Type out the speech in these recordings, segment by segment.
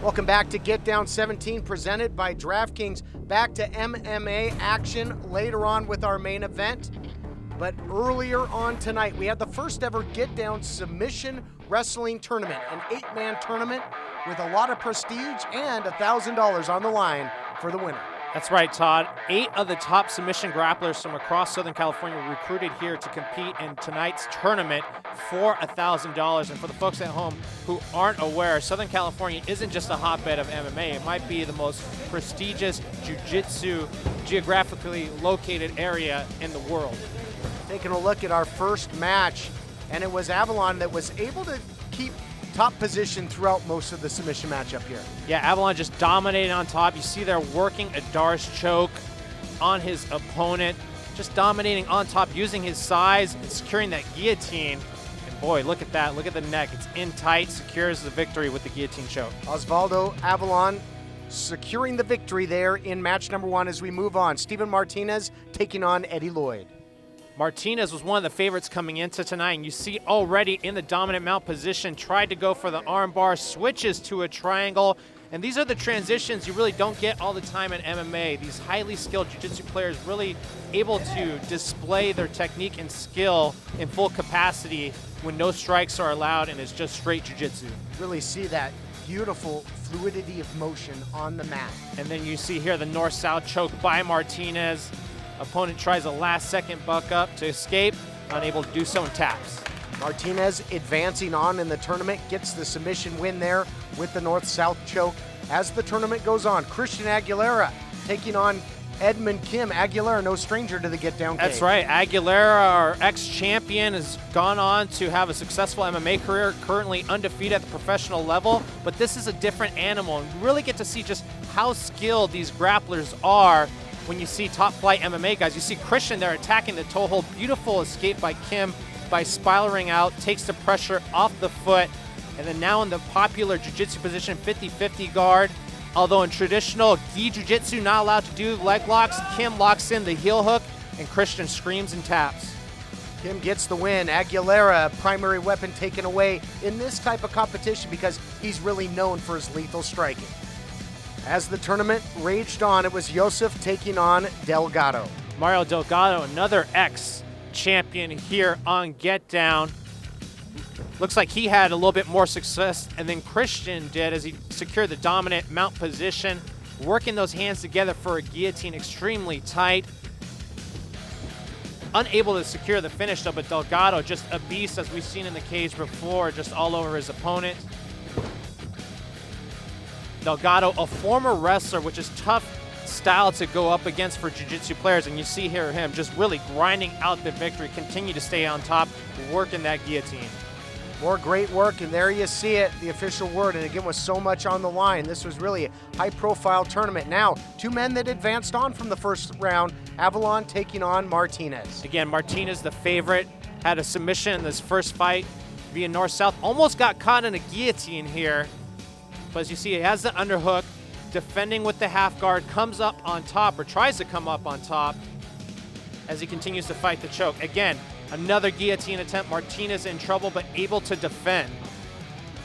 Welcome back to Get Down 17, presented by DraftKings. Back to MMA action later on with our main event. But earlier on tonight, we had the first ever Get Down submission wrestling tournament, an 8-man tournament with a lot of prestige and $1,000 on the line for the winner. That's right, Todd. 8 of the top submission grapplers from across Southern California were recruited here to compete in tonight's tournament for $1,000. And for the folks at home who aren't aware, Southern California isn't just a hotbed of MMA. It might be the most prestigious jiu-jitsu geographically located area in the world. Taking a look at our first match, and it was Avalon that was able to keep top position throughout most of the submission matchup here. Yeah, Avalon just dominating on top. You see they're working a Darce choke on his opponent, just dominating on top, using his size and securing that guillotine. And boy, look at that. Look at the neck. It's in tight, secures the victory with the guillotine choke. Osvaldo Avalon securing the victory there in match number 1 as we move on. Steven Martinez taking on Eddie Lloyd. Martinez was one of the favorites coming into tonight, and you see already in the dominant mount position, tried to go for the arm bar, switches to a triangle, and these are the transitions you really don't get all the time in MMA. These highly skilled jiu-jitsu players really able to display their technique and skill in full capacity when no strikes are allowed and it's just straight jiu-jitsu. Really see that beautiful fluidity of motion on the mat. And then you see here the north-south choke by Martinez. Opponent tries a last-second buck up to escape, unable to do so and taps. Martinez advancing on in the tournament, gets the submission win there with the north-south choke. As the tournament goes on, Christian Aguilera taking on Edmund Kim. Aguilera, no stranger to the Get Down cage. That's right. Aguilera, our ex-champion, has gone on to have a successful MMA career, currently undefeated at the professional level, but this is a different animal, and you really get to see just how skilled these grapplers are. When you see top flight MMA guys, you see Christian there attacking the toe hold. Beautiful escape by Kim by spiraling out, takes the pressure off the foot, and then now in the popular jiu-jitsu position, 50-50 guard. Although in traditional gi jiu-jitsu, not allowed to do leg locks, Kim locks in the heel hook, and Christian screams and taps. Kim gets the win. Aguilera, primary weapon taken away in this type of competition because he's really known for his lethal striking. As the tournament raged on, it was Joseph taking on Delgado. Mario Delgado, another ex-champion here on Get Down. Looks like he had a little bit more success than Christian did as he secured the dominant mount position, working those hands together for a guillotine extremely tight. Unable to secure the finish though, but Delgado just a beast as we've seen in the cage before, just all over his opponent. Delgado, a former wrestler, which is tough style to go up against for jiu-jitsu players, and you see here him just really grinding out the victory, continue to stay on top, working that guillotine. More great work, and there you see it, the official word, and again with so much on the line. This was really a high-profile tournament. Now, 2 men that advanced on from the first round, Avalon taking on Martinez. Again, Martinez, the favorite, had a submission in this first fight via north-south, almost got caught in a guillotine here. But as you see, he has the underhook, defending with the half guard, comes up on top, or tries to come up on top as he continues to fight the choke. Again, another guillotine attempt. Martinez in trouble, but able to defend.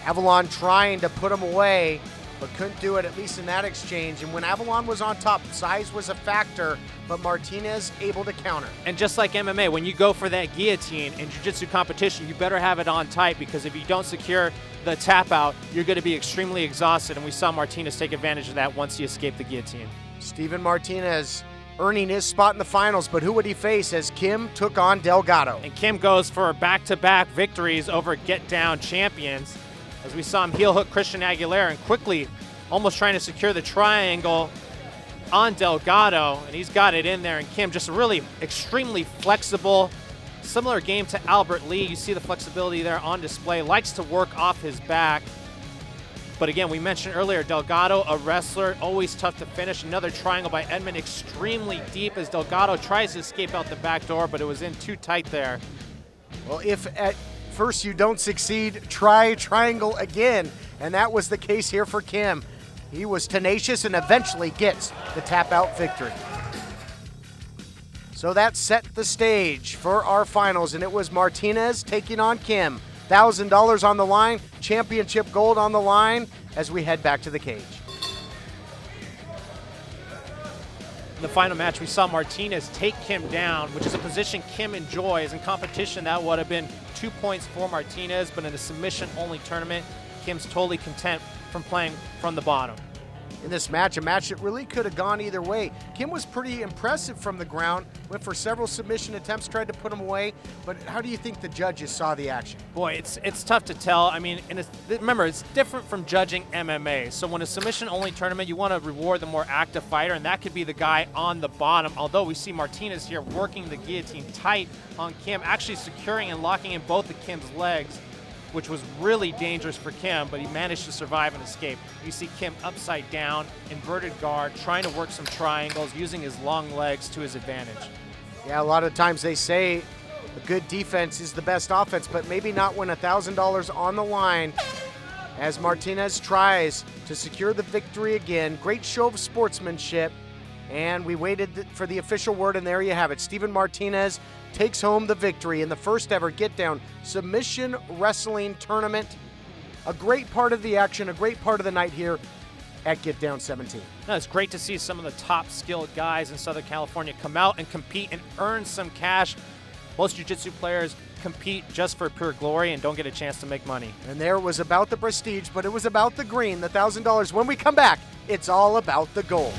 Avalon trying to put him away, but couldn't do it, at least in that exchange. And when Avalon was on top, size was a factor, but Martinez able to counter. And just like MMA, when you go for that guillotine in jiu-jitsu competition, you better have it on tight, because if you don't secure the tap out, you're going to be extremely exhausted, and we saw Martinez take advantage of that once he escaped the guillotine. Steven Martinez earning his spot in the finals, but who would he face as Kim took on Delgado? And Kim goes for back-to-back victories over Get Down champions, as we saw him heel hook Christian Aguilera and quickly almost trying to secure the triangle on Delgado, and he's got it in there, and Kim just really extremely flexible. Similar game to Albert Lee. You see the flexibility there on display. Likes to work off his back. But again, we mentioned earlier, Delgado, a wrestler, always tough to finish. Another triangle by Edmund, extremely deep as Delgado tries to escape out the back door, but it was in too tight there. Well, if at first you don't succeed, try triangle again. And that was the case here for Kim. He was tenacious and eventually gets the tap out victory. So that set the stage for our finals, and it was Martinez taking on Kim. $1,000 on the line, championship gold on the line, as we head back to the cage. In the final match, we saw Martinez take Kim down, which is a position Kim enjoys. In competition, that would have been 2 points for Martinez, but in a submission-only tournament, Kim's totally content from playing from the bottom. In this match, a match that really could have gone either way. Kim was pretty impressive from the ground, went for several submission attempts, tried to put him away, but how do you think the judges saw the action? Boy, it's tough to tell. I mean, remember, it's different from judging MMA. So when a submission-only tournament, you want to reward the more active fighter, and that could be the guy on the bottom, although we see Martinez here working the guillotine tight on Kim, actually securing and locking in both of Kim's legs, which was really dangerous for Kim, but he managed to survive and escape. You see Kim upside down, inverted guard, trying to work some triangles, using his long legs to his advantage. Yeah, a lot of times they say a good defense is the best offense, but maybe not when $1,000 on the line as Martinez tries to secure the victory again. Great show of sportsmanship, and we waited for the official word, and there you have it. Steven Martinez takes home the victory in the first ever Get Down Submission Wrestling Tournament. A great part of the action, a great part of the night here at Get Down 17. No, it's great to see some of the top skilled guys in Southern California come out and compete and earn some cash. Most jiu-jitsu players compete just for pure glory and don't get a chance to make money. And there was about the prestige, but it was about the green, the $1,000. When we come back, it's all about the gold.